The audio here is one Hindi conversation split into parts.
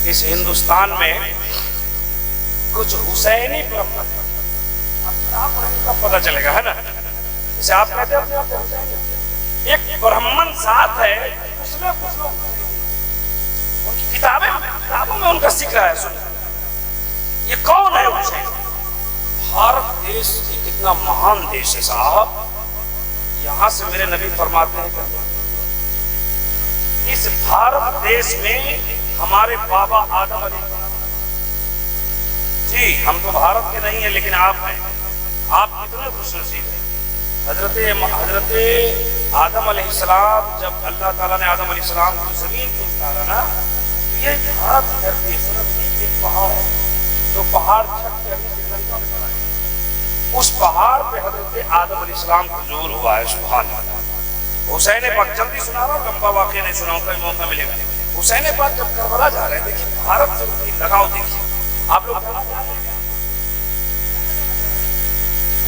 इस हिंदुस्तान में कुछ हुसैनी का पता चलेगा, है ना। जैसे आप कहते हैं एक ब्राह्मण साथ है, उसमें कुछ लोग उनकी किताबों में उनका जिक्र है। सुन, ये कौन है हुसैन? भारत देश कितना महान देश है साहब। यहां से मेरे नबी फरमाते हैं इस भारत देश में हमारे बाबा आदम जी, हम तो भारत के नहीं है लेकिन आप हैं। आप कितने खुशनसीब हैं। हजरत आदम अलैहिस्सलाम, जब अल्लाह ताला ने आदम अलैहिस्सलाम को जमीन को उतारा ना, तो ये भारत की धरती एक पहाड़ है, जो पहाड़ छत के अभी उस पहाड़ पे हजरत आदम अलैहिस्सलाम को जोर हुआ है। सुभान अल्लाह। हुसैन पाक, जल्दी सुना रहा हूं, लंबा वाकया नहीं सुनाऊंगा, मौका मिलेगा। हुसैन पाक जब करबला जा रहे हैं, देखिए भारत से उनकी लगाव देखिए। आप लोग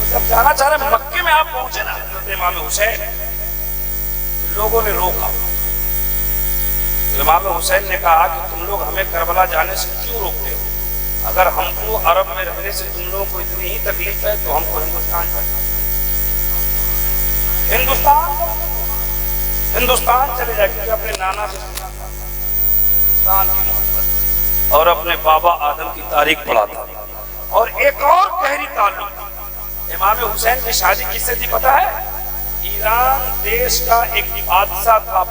जब जाना चाह रहे मक्के में आप पहुंचे ना हजरत इमाम हुसैन, लोगों ने रोका। इमाम हुसैन ने कहा कि तुम लोग हमें करबला जाने से क्यों रोकते हो? अगर हमको अरब में रहने से तुम लोगों को इतनी ही तकलीफ है तो हमको हिंदुस्तान चले जाए, क्योंकि अपने नाना से हिंदुस्तान की मोहब्बत और अपने बाबा आदम की तारीख पढ़ाता। और एक और गहरी ताल्लुक इमाम हुसैन की शादी किससे थी पता है? ईरान देश का एक बादशाह था,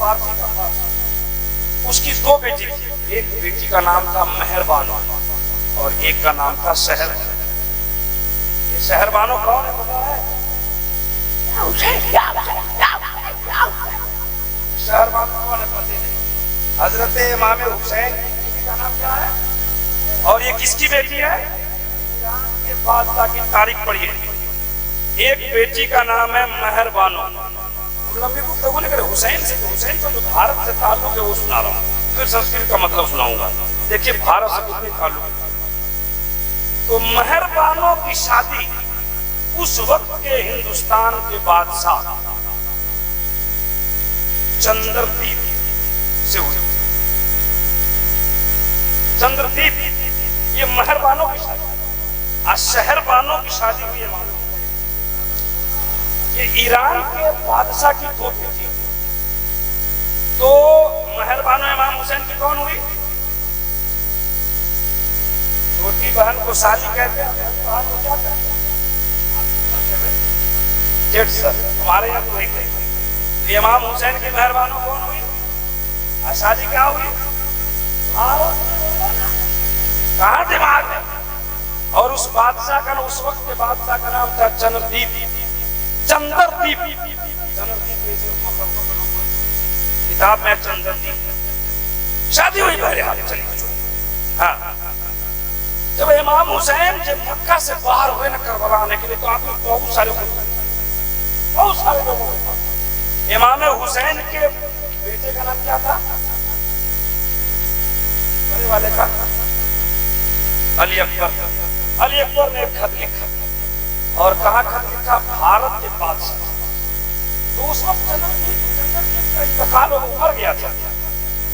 पारसी का। उसकी दो बेटी थी, एक बेटी का नाम था मेहरबानो और एक का नाम था शहर। ये शहरबानो कौन है पता है? शहरबानो कौन है पता नहीं। हजरत इमाम हुसैन का नाम क्या है? और ये किसकी बेटी है? ईरान के बादशाह की तारीख पढ़िए। एक बेटी का नाम है मेहरबानो। लंबी गुफ्तगू नहीं करे हुसैन से, हुसैन को जो भारत से ताल्लुक है वो सुना रहा हूँ, फिर संस्कृत का मतलब सुनाऊंगा। देखिए भारत से कितनी ताल्लुक है। तो मेहरबानों की शादी उस वक्त के हिंदुस्तान के बादशाह चंद्रदीप से हुई। चंद्रदीप, ये मेहरबानों की शादी। आज शहरबानों की शादी हुई है। ये ईरान के बादशाह की दो बेटी। तो मेहरबानो इमाम हुसैन की कौन हुई? छोटी बहन को साली कहते हैं, बहन को क्या कहते हैं? जेठ सर। हमारे यहाँ तो एक नहीं। इमाम हुसैन की मेहरबानो कौन हुई? शादी क्या हुई? कहाँ दिमाग है? और उस बादशाह का, उस वक्त के बादशाह का नाम था चंद्रदीप। चंद्रदीप किताब में चंद्रदीप शादी हुई पहले हाथ चली। हाँ, जब इमाम हुसैन जब मक्का से बाहर हुए ना करबला आने के लिए, तो आप लोग बहुत सारे लोगों के इमाम हुसैन के बेटे का नाम क्या था? बड़े वाले का अली अकबर। अली अकबर ने एक खत लिखा और कहा खत लिखा भारत के बादशाह। तो उस वक्त चंद्रदीप का इंतकाल उमर गया था।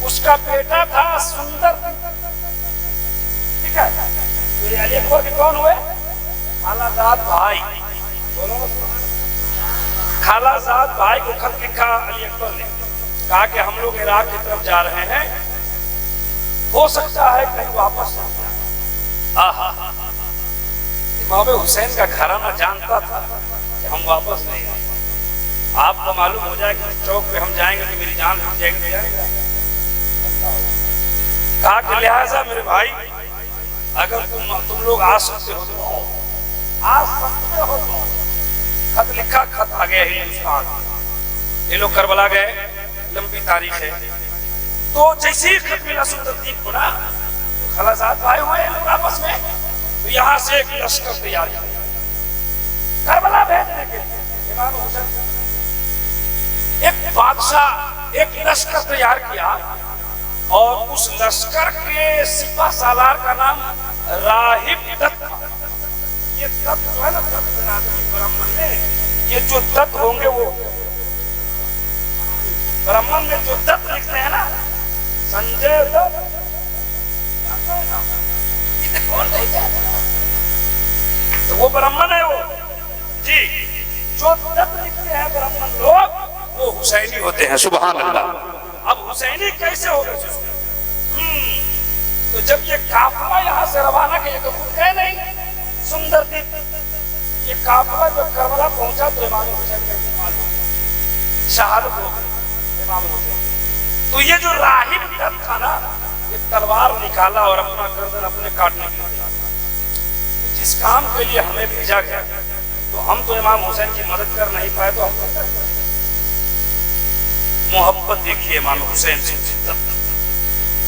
उसका बेटा था सुंदर, ठीक है। तो अली अकबर के कौन हुए? खालाजाद भाई। खालाजाद भाई को खत लिखा अली अकबर ने, कहा कि हम लोग इराक की तरफ जा रहे हैं, हो सकता है कहीं वापस न जाए। इमाम हुसैन का घराना जानता था कि हम वापस नहीं आए। आपको मालूम हो जाए कि चौक पे हम जाएंगे तो मेरी जान लग जाएगी, तो जाएंगे। कहा कि लिहाजा मेरे भाई, अगर तुम लोग आ सकते हो तो आ सकते हो तो। खत लिखा, खत आ गया हिंदुस्तान। ये लोग करबला गए, लंबी तारीख है। तो जैसे ही खत मिला सुंदरदीप को ना, खालाजाद भाई हुए लोग आपस में, तो यहाँ से एक लश्कर तैयार किया करबला भेजने के लिए। इमाम हुसैन एक बादशाह एक लश्कर तैयार किया और उस लश्कर के सिपा सालार का नाम राहिब दत्त। ये दत्त जो है ना, ब्राह्मण में ये जो दत्त होंगे, वो ब्राह्मण में जो दत्त लिखते हैं ना, संजय दत्त कौन नहीं जाता? तो वो ब्राह्मण है वो जी, जो दत्त लिखते हैं ब्राह्मण लोग वो हुसैनी होते हैं। सुभान अल्लाह। अब हुसैनी कैसे हो गए? तो जब ये काफिला यहाँ से रवाना किया तो खुद गए नहीं सुंदर दीप, ये काफिला जब करबला पहुंचा तो इमाम हुसैन का इंतकाल हो गया, शहादत हो गई इमाम हुसैन। तो ये जो राहिब दत्त था ना, ये तलवार निकाला और अपना गर्दन अपने काटने के लिए, जिस काम के लिए हमें भेजा गया, तो हम तो इमाम हुसैन की मदद कर नहीं पाए, तो हम मोहब्बत देखिए इमाम हुसैन से।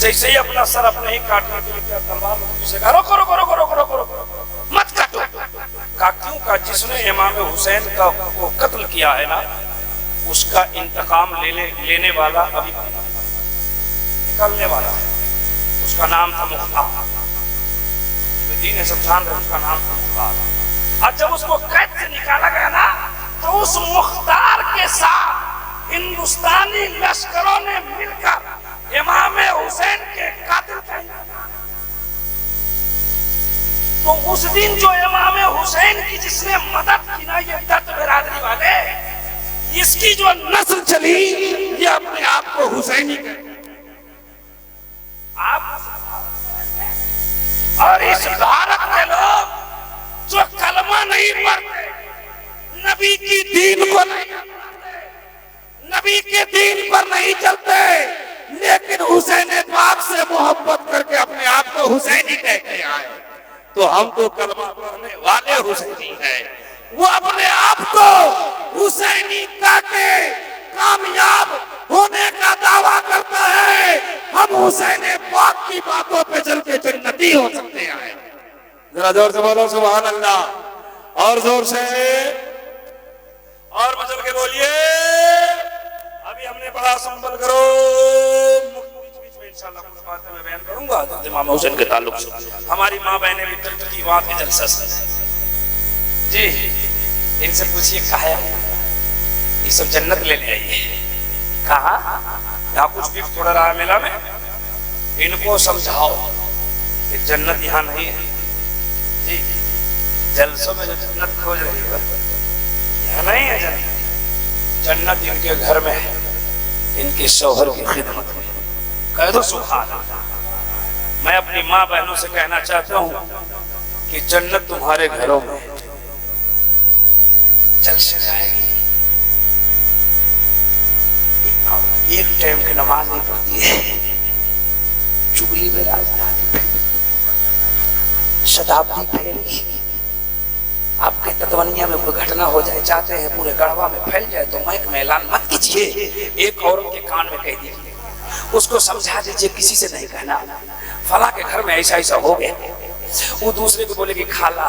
जैसे ही अपना सर अपने ही काटने के लिए तलवार रोको रोको रोको रोको रोको रोको मत काटो। का क्यों? का जिसने इमाम हुसैन का को कत्ल किया है ना, उसका इंतकाम लेने वाला अभी निकलने वाला है। उसका नाम था मुख्तार। दीन सब जान रहे, उसका नाम था मुख्तार। और जब उसको कैद से निकाला गया ना, तो उस मुख्तार के साथ हिंदुस्तानी लश्करों ने मिलकर इमाम हुसैन के कातिल थे। तो उस दिन जो इमाम हुसैन की जिसने मदद की ना, ये दत्त बिरादरी वाले, इसकी जो नस्ल चली, ये अपने आप को हुसैनी आप और इस भारत के लोग जो कलमा नहीं पढ़ते, नबी की दीन को नहीं, नबी के दीन पर नहीं चलते, लेकिन हुसैन पाक से मोहब्बत करके अपने आप को हुसैनी कहते आए, तो हम तो कलमा पढ़ने वाले हुसैनी हैं। वो अपने आप को हुसैनी कहके कामयाब होने का दावा करता है। हम हुसैन पाक की बातों पे चल के जन्नती हो सकते हैं। जरा जोर से बोलो सुभान अल्लाह, और जोर से और मचल के बोलिए। अभी हमने बड़ा संबल करो, बीच में इंशाअल्लाह कुछ बातें मैं बयान करूंगा इमाम हुसैन के ताल्लुक से। हमारी माँ बहनें भी की बात के जलसा जी, इनसे पूछिए कहा ये सब जन्नत ले आइए, कहा यहाँ कुछ भी थोड़ा रहा है मेला में, इनको समझाओ कि जन्नत यहाँ नहीं है जी। जलसों में जो जन्नत खोज रही है यहाँ नहीं है जन्नत। जन्नत इनके घर में है, इनके शौहर की खिदमत में। कह दो सुभान अल्लाह। मैं अपनी माँ बहनों से कहना चाहता हूँ कि जन्नत तुम्हारे घरों में है, जलसे में आएगी। एक टाइम की नमाज नहीं पढ़ती है, चुगली में राजधानी, शताब्दी फैली। आपके तत्वनिया में कोई घटना हो जाए, चाहते हैं पूरे गढ़वा में फैल जाए, तो माइक में ऐलान मत कीजिए, एक औरत के कान में कह दीजिए, उसको समझा दीजिए किसी से नहीं कहना, फला के घर में ऐसा ऐसा हो गया। वो दूसरे को बोले कि खाला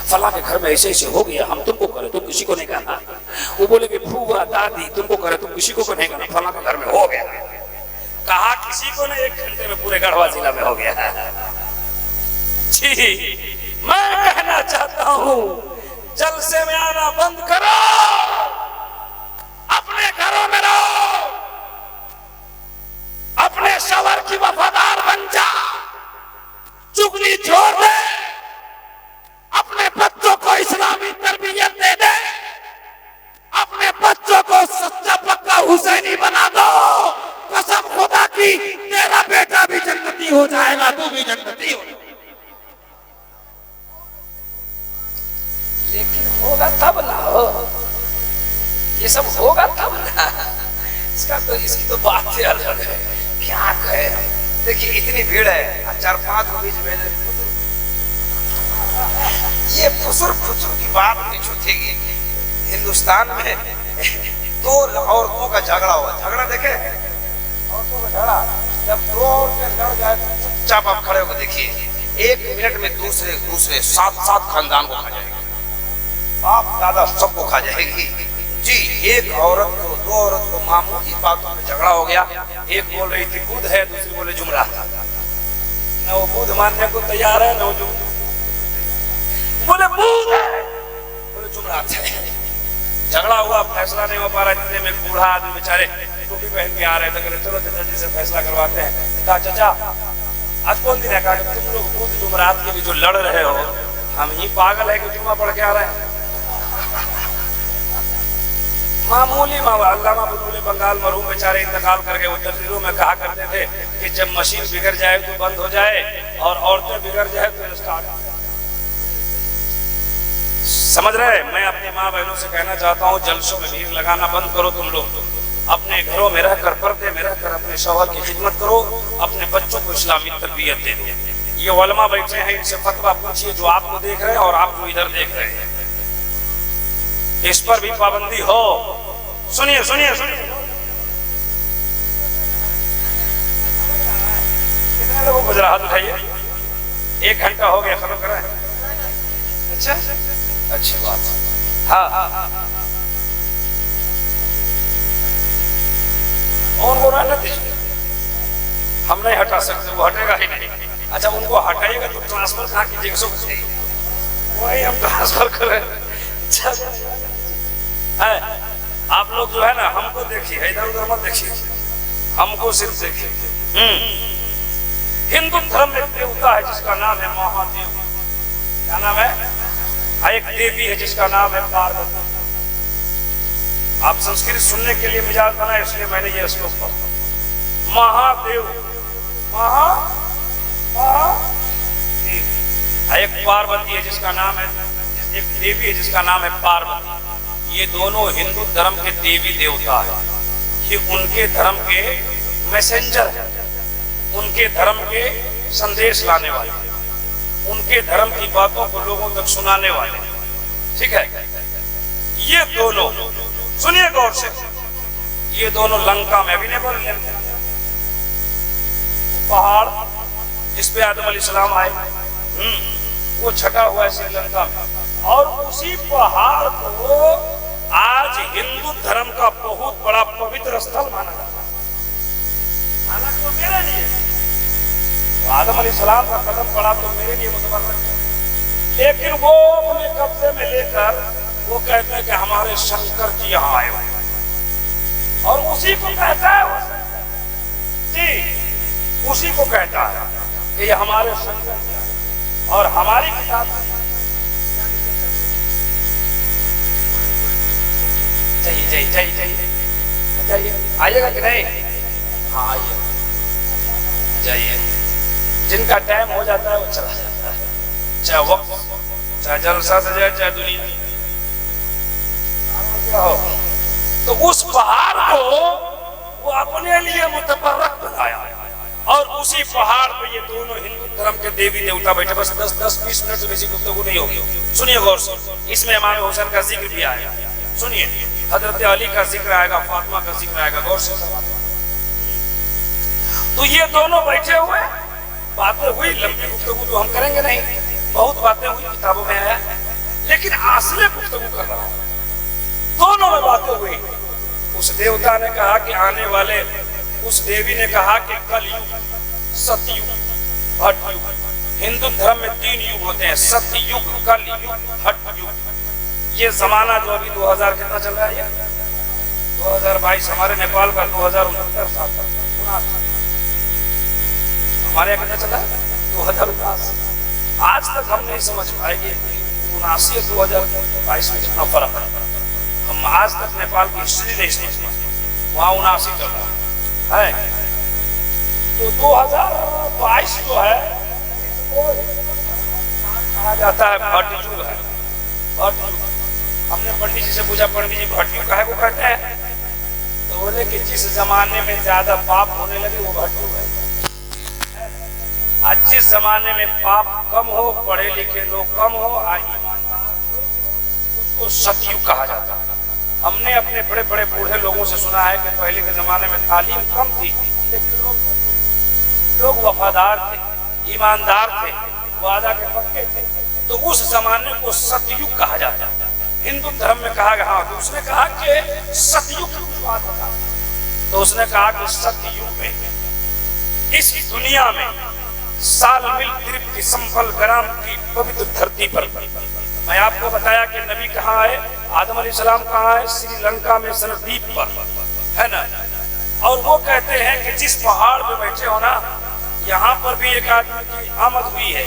फला के घर में ऐसे ऐसे हो गया, हम तुमको करे, तुम किसी को नहीं कहना। वो बोले कि फूफा दादी तुमको करे, तुम किसी को नहीं कहना, फला के घर में हो गया। कहा किसी को नहीं, 1 घंटे में पूरे गढ़वा जिला में हो गया जी। मैं कहना चाहता हूँ जलसे में आना बंद करो, अपने घरों में रहो, अपने शौहर की वफादार बन जा, चुगली छोड़ दे, अपने बच्चों को इस्लामी तरबियत दे दे, अपने बच्चों को सच्चा पक्का हुसैनी बना दो। कसम खुदा की, तेरा बेटा भी जन्नती हो जाएगा, तू भी जन्नती हो। लेकिन होगा तब ना हो, ये सब होगा तब ना, इसका तो इसकी तो बात ही अलग है। क्या कहे, देखिए इतनी भीड़ है, 4-5 के बीच में ये फुसुर फुसुर की बात नहीं छूटेगी। हिंदुस्तान में 2 औरतों का झगड़ा हुआ, झगड़ा देखे औरतों का झगड़ा, जब 2 औरतें लड़ जाए तो चुपचाप आप खड़े होकर देखिए, 1 मिनट में दूसरे 7 खानदान को खा जाएगी, बाप दादा सबको खा जाएगी जी। एक औरत को 2 औरत को मामूली बातों में झगड़ा हो गया, एक बोल रही थी बुध है, दूसरी बोले जुमरा। न वो बुध मानने को तैयार है, न वो बोले बुध है, बोले जुमरा है। झगड़ा हुआ, फैसला नहीं हो पा रहा, इतने में बूढ़ा आदमी बेचारे टोपी पहन के आ रहे थे, कहते चलो चाचा जी से फैसला करवाते हैं। कहा चाचा आज कौन दिन है? कहा तुम लोग खुद जुमरात के लिए जो लड़ रहे हो, हम ही पागल है कि जुम्मा पढ़ के आ रहे हैं। मामूली अल्लामा बुलबुल बंगाल मरहूम बेचारे इंतकाल कर गए। वो तकरीरों में कहा करते थे कि जब मशीन बिगड़ जाए तो बंद हो जाए और औरतें बिगड़ जाए तो स्टार्ट। समझ रहे? मैं अपनी माँ बहनों से कहना चाहता हूँ, जलसों में भीड़ लगाना बंद करो। तुम लोग अपने घरों में रहकर, पर्दे में रहकर अपने शौहर की खिदमत करो, अपने बच्चों को इस्लामी तरबियत दे दो। ये उलमा बैठे हैं, इनसे फतवा पूछिए जो आपको देख रहे हैं और आप जो इधर देख रहे हैं, इस पर भी पाबंदी हो। सुनिए सुनिए सुनिए, कितने लोगों को जरा हाथ उठाइए। 1 घंटा हो गया, खत्म करें? अच्छा, अच्छी बात। हाँ, और वो रहने दीजिए, हम नहीं हटा सकते, वो हटेगा ही नहीं। अच्छा, उनको हटाइएगा तो ट्रांसफर कहाँ कीजिएगा? सब वही हम ट्रांसफर करें। आप लोग जो है ना, हमको देखिए, इधर उधर मत देखिए, हमको सिर्फ देखिए। हिंदू धर्म में देवता है जिसका नाम है महादेव। क्या नाम है? एक देवी है जिसका नाम है पार्वती। आप संस्कृत सुनने के लिए मिजाज बना, इसलिए मैंने ये श्लोक पढ़ा। महादेव, एक पार्वती है जिसका नाम है, एक देवी है जिसका नाम है पार्वती। ये दोनों हिंदू धर्म के देवी देवता है। ये उनके धर्म के मैसेंजर है, उनके धर्म के संदेश लाने वाले, उनके धर्म की बातों को लोगों तक सुनाने वाले। ठीक है? ये दोनों, सुनिए गौर से, ये दोनों लंका में, अभी नहीं बोल रहे, पहाड़ जिस पे आदम अलैहिस्सलाम आए, वो छटा हुआ है श्रीलंका में। और उसी पहाड़ को आज हिंदू धर्म का बहुत बड़ा पवित्र स्थल माना जाता है। हालांकि वो मेरे लिए, तो आदम अलैहिस्सलाम का कदम पड़ा तो मेरे लिए मुतबर्रक है, लेकिन वो अपने कब्जे में लेकर वो कहते हैं कि हमारे शंकर जी यहाँ आए हुए, और उसी को कहता है जी, उसी को कहता है कि ये हमारे शंकर जी आए। और हमारी किताब चाहिए आइएगा कि नहीं? हाँ आइए, जाइए। जिनका टाइम हो जाता है वो चला जाता है, चाहे वक्त, चाहे जलसा से जाए, चाहे दुनिया क्या हो। तो उस पहाड़ को वो अपने लिए मुतबर्रक बनाया, और उसी पहाड़ पे ये दोनों हिंदू धर्म के देवी देवता बैठे। बस 10-20 मिनट से बेसी गुफ्तगू नहीं होगी, सुनिए गौर से। इसमें इमाम हुसैन का जिक्र भी आएगा, सुनिए, हजरत अली का जिक्र आएगा, फातिमा का जिक्र आएगा, गौर से। तो ये दोनों बैठे हुए, बातें हुई, लंबी गुफ्तगू तो हम करेंगे नहीं, बहुत बातें हुई, किताबों में आया, लेकिन असली गुफ्तगू कर रहा हूं। दोनों में बातें हुई। उस देवता ने कहा कि आने वाले, उस देवी ने कहा कि कलयुग, सतयुग, हठयुग। हिंदू धर्म में 3 युग होते हैं, सतयुग, कलयुग, हठयुग। ये जमाना जो अभी 2000 कितना चल रहा है, ये 2022, हमारे नेपाल का 2069 साल तक, हमारे यहाँ कितना चला है 2010। आज तक हम नहीं समझ पाएंगे 79 और 2022 में कितना फर्क है। हम आज तक नेपाल की हिस्ट्री नहीं समझ पाए, वहाँ 79 चल रहा है। तो 2022 जो है कहा जाता है भटयुग है, भटयुग। हमने पंडित जी से पूछा, पंडित जी भटयुग काहे को कहते हैं? तो बोले कि जिस जमाने में ज्यादा पाप होने लगे वो भटयुग है। आज जिस जमाने में पाप कम हो, पढ़े लिखे लोग कम हो, उसको सतयुग कहा जाता है। हमने अपने बड़े बड़े बूढ़े लोगों से सुना है कि पहले के जमाने में तालीम कम थी, लेकिन लोग वफादार थे, ईमानदार थे, वादा के पक्के थे, तो उस जमाने को सतयुग कहा जाता है। हिंदू धर्म में कहा गया, हाँ, तो उसने कहा कि सतयुग की कुछ बात बता। तो उसने कहा कि सतयुग में इस दुनिया में साल मिल तृप्ति संफल ग्राम की पवित्र धरती पर, मैं आपको बताया कि नबी कहाँ है, आदम अलैहिस्सलाम कहाँ है, श्रीलंका में सरदीप पर है ना। और वो कहते हैं कि जिस पहाड़ पे बैठे हो ना, यहाँ पर भी एक आदमी की आमद हुई है,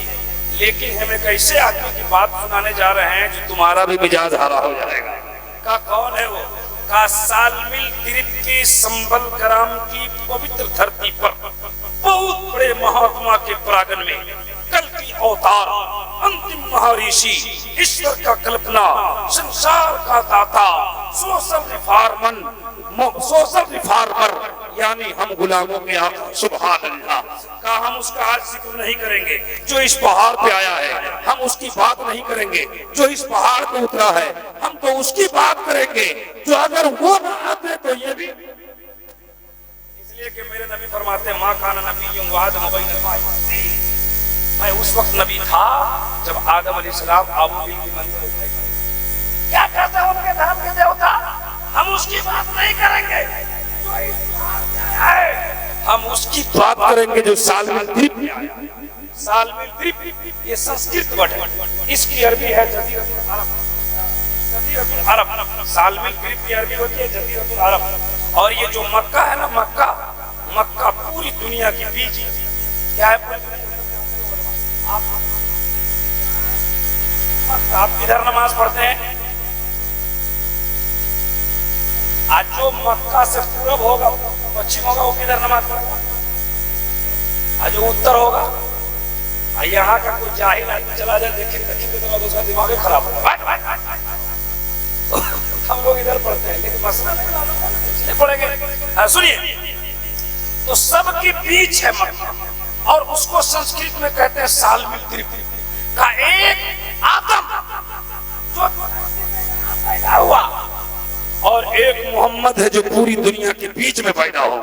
लेकिन हम एक ऐसे आदमी की बात सुनाने जा रहे हैं जो तुम्हारा भी मिजाज हरा हो जाएगा। का कौन है वो? का सालमिल द्वीप की संबल ग्राम की पवित्र धरती पर बहुत बड़े महात्मा के प्रांगण में कल की अवतार अंतिम महर्षि, ईश्वर का कल्पना, संसार का दाता, सोशल रिफॉर्मर यानी हम गुलामों के आका सुभान अल्लाह का हम उसका आज जिक्र नहीं करेंगे जो इस पहाड़ पे आया है। हम उसकी बात नहीं करेंगे जो इस पहाड़ पे उतरा है। हम तो उसकी बात करेंगे जो अगर वो ना आते तो ये भी, इसलिए कि मेरे नबी फरमाते हैं मां काना नबी वादम बैन, मैं उस वक्त नबी था जब आदम अलैहिस्सलाम अबू बिल की मंजिल पे थे। क्या कहते हैं उनके धर्म के देवता? हम उसकी बात नहीं करेंगे जो इस पहाड़ पे आया है, हम उसकी बात करेंगे जो सालमिल द्वीप में आया। सालमिल द्वीप ये संस्कृत वर्ड है, इसकी अरबी है जजीरतुल अरब। जजीरतुल अरब, सालमिल द्वीप की अरबी होती है जजीरतुल अरब। और ये जो मक्का है ना, मक्का पूरी दुनिया की बीच क्या है? आप किधर नमाज पढ़ते हैं? आज जो मक्का से पूरब होगा पश्चिम होगा वो किधर नमाज पढ़ेगा? आज जो उत्तर होगा, यहाँ का कोई जाहिल आदमी चला जाए देखिए दक्षिण की तरफ, उसका दिमाग खराब होगा। हम लोग इधर पढ़ते हैं लेकिन मसला नहीं पढ़ेंगे। सुनिए, तो सबके बीच है मक्का और उसको संस्कृत में कहते हैं सालमिल द्वीप का एक आदम जो पैदा हुआ और एक मोहम्मद है जो पूरी दुनिया के बीच में पैदा हो।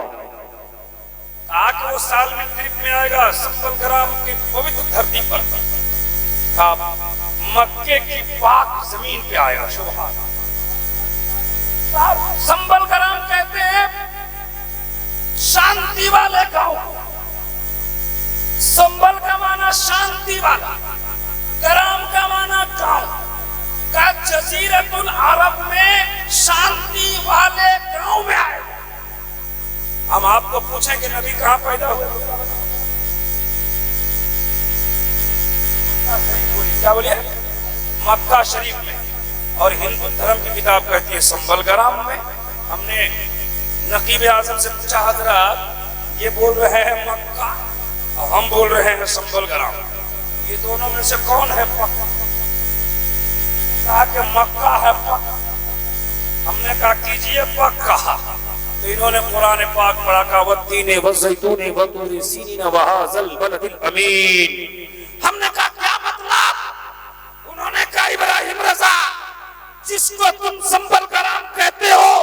आके वो सालमिल द्वीप में आएगा, संबल ग्राम की पवित्र धरती पर मक्के की पाक जमीन पे आएगा। सुभान। संबल ग्राम कहते हैं शांति वाले गांव। संबल का माना शांति वाला, ग्राम का माना गांव का। जजीरतुल अरब में शांति वाले गांव में आए। हम आपको पूछें कि नबी कहां पैदा हुए? क्या बोलिए? मक्का शरीफ में। और हिंदू धर्म की किताब कहती है संबल ग्राम में। हमने नकीब आजम से पूछा, हजरत ये बोल रहे हैं मक्का और हम बोल रहे हैं संबल ग्राम, ये दोनों में से कौन है पक्का? कहा कि मक्का है पक्का। हमने कहा कीजिए पक्का। तो इन्होंने कुरान पाक पढ़ा का वत्तीने वज़ैतूने वतूरी सीनीन वहाज़ल बलदिल अमीन। हमने कहा क्या मतलब? उन्होंने कहा इब्राहिम रज़ा, जिसको तुम संबल ग्राम कहते हो,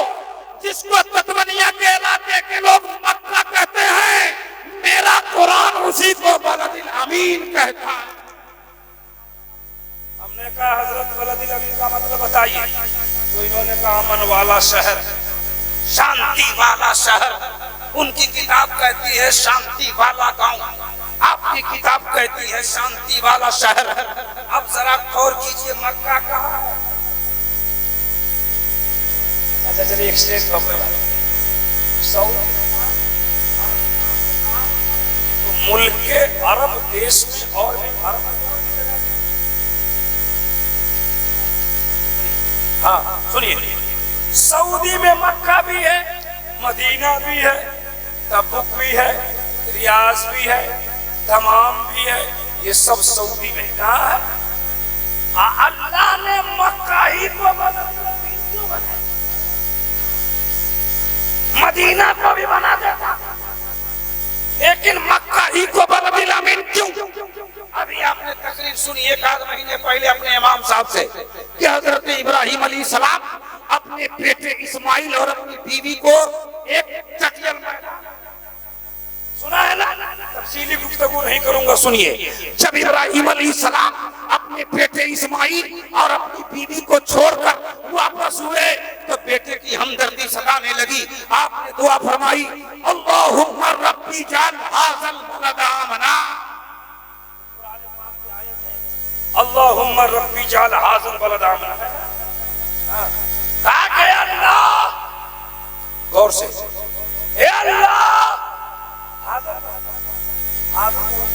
जिसको तत्वनिया के इलाके के लोग मक्का कहते हैं, मेरा कुरान उसी को बलदिल अमीन कहता है। हमने कहा हजरत बलदिल अमीन का मतलब बताइए। तो इन्होंने कहा अमन वाला शहर, शांति वाला शहर। उनकी किताब कहती है शांति वाला गांव, आपकी किताब कहती है शांति वाला शहर। अब जरा गौर कीजिए मक्का कहाँ है? अच्छा चलिए एक स्टेज तो मुल्क के अरब देश में और भी अरब, हाँ सुनिए, सऊदी में मक्का भी है, मदीना भी है, तबुक भी है, रियाज भी है, दमाम भी है। ये सब सऊदी में कहा है। अल्लाह ने मक्का ही को मदीना को भी बना देता, लेकिन मक्का ही को बलदिल अमीन क्यों? अभी आपने तकरीर सुनी एक आध महीने पहले अपने इमाम साहब से कि हजरत इब्राहिम अलैहिस्सलाम अपने बेटे इस्माइल और अपनी बीवी को एक चटियल में, सुना है ना? तफसीली गुफ्तगू नहीं करूंगा, सुनिए। जब इब्राहिम अलैहिस्सलाम अपने बेटे इस्माइल और अपनी बीवी को छोड़कर वापस हुए तो बेटे की हमदर्दी सताने लगी। आपने दुआ फरमाई, अल्लाहुम्मा रब्बी जान हाज़ल बलद आमना, अल्लाहुम्मा रब्बी जान हाज़ल बलद आमना। गौर से ए अल्लाह हाजिर